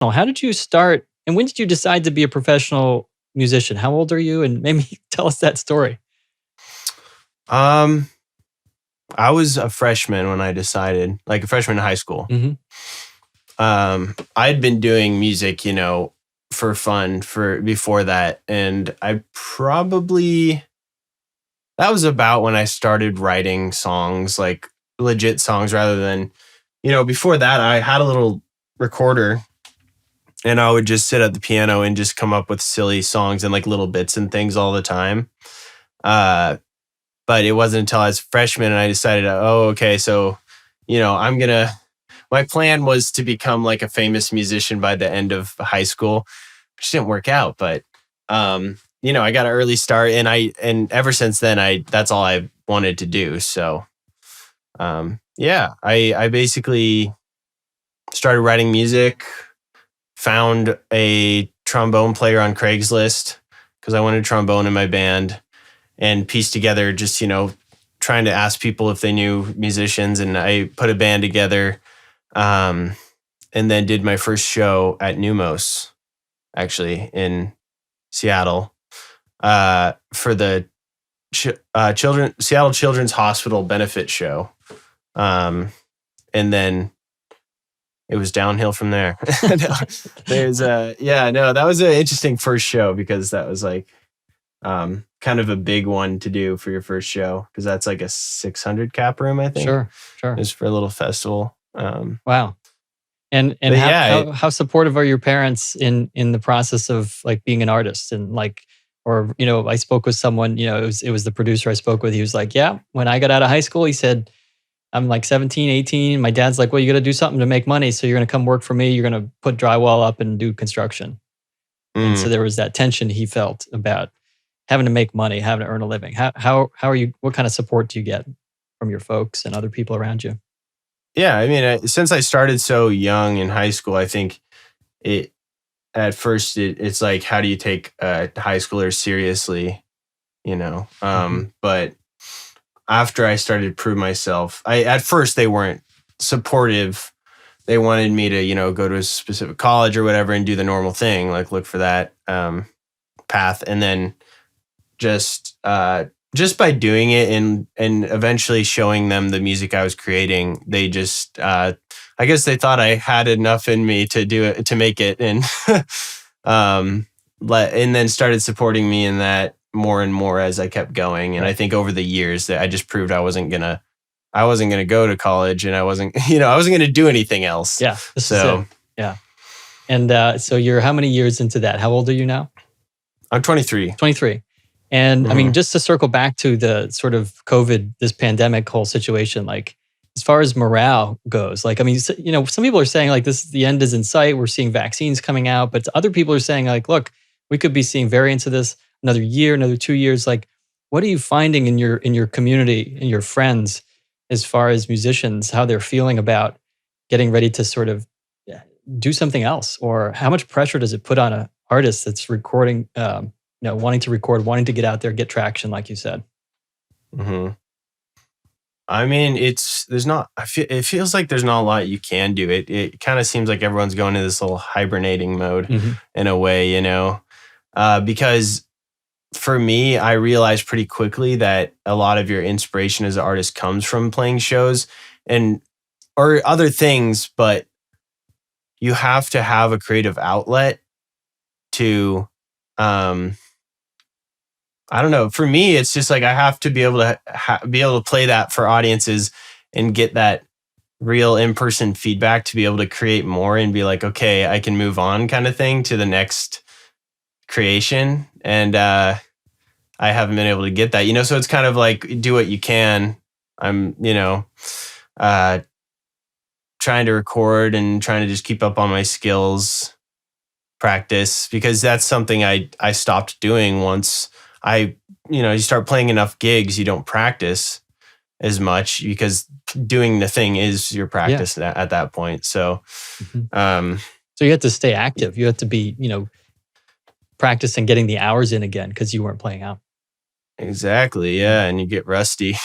How did you start and when did you decide to be a professional musician? How old are you? And maybe tell us that story. Um, I was a freshman when I decided, like a freshman in high school. Mhm. I'd been doing music, for fun for before that, and that was about when I started writing songs, like legit songs, rather than, before that I had a little recorder and I would just sit at the piano and just come up with silly songs and like little bits and things all the time. Uh, but it wasn't until I was a freshman and I decided, oh, okay, so, I'm gonna. My plan was to become like a famous musician by the end of high school, which didn't work out. But I got an early start, and ever since then, that's all I wanted to do. So, yeah, I basically started writing music, found a trombone player on Craigslist because I wanted trombone in my band, and pieced together just trying to ask people if they knew musicians, and I put a band together. And then did my first show at Numos, actually in Seattle, for the Seattle Children's Hospital benefit show. And then it was downhill from there. That was an interesting first show because that was like kind of a big one to do for your first show because that's like a 600 cap room, I think. Sure. It's for a little festival. Wow. And how supportive are your parents in the process of like being an artist and like, or I spoke with someone, it was the producer I spoke with. He was like, yeah, when I got out of high school, he said, I'm like 17, 18. My dad's like, well, you got to do something to make money. So you're going to come work for me. You're going to put drywall up and do construction. And so there was that tension he felt about having to make money, having to earn a living. How are you? What kind of support do you get from your folks and other people around you? Yeah, I mean, since I started so young in high school, I think at first it's like, how do you take a high schooler seriously, But after I started to prove myself, at first they weren't supportive. They wanted me to, go to a specific college or whatever and do the normal thing, like look for that path. And then just by doing it and eventually showing them the music I was creating, they just, I guess they thought I had enough in me to do it, to make it. And, and then started supporting me in that more and more as I kept going. And I think over the years that I just proved I wasn't going to go to college and I wasn't going to do anything else. Yeah. Yeah. And so you're how many years into that? How old are you now? I'm 23. 23. And I mean, just to circle back to the sort of COVID, this pandemic whole situation, like as far as morale goes, like, I mean, some people are saying like the end is in sight. We're seeing vaccines coming out, but other people are saying like, look, we could be seeing variants of this another year, another 2 years. Like, what are you finding in your community and your friends as far as musicians, how they're feeling about getting ready to sort of do something else? Or how much pressure does it put on an artist that's recording, wanting to record, wanting to get out there, get traction, like you said? Mm-hmm. I mean, it feels like there's not a lot you can do. It kind of seems like everyone's going into this little hibernating mode in a way, because for me, I realized pretty quickly that a lot of your inspiration as an artist comes from playing shows or other things, but you have to have a creative outlet to, I don't know. For me, it's just like I have to be able to play that for audiences and get that real in-person feedback to be able to create more and be like, okay, I can move on kind of thing to the next creation. And I haven't been able to get that, so it's kind of like do what you can. I'm, trying to record and trying to just keep up on my skills, practice, because that's something I stopped doing once you start playing enough gigs, you don't practice as much because doing the thing is your practice at that point. So, so you have to stay active. You have to be, practicing, getting the hours in again because you weren't playing out. Exactly. Yeah. And you get rusty.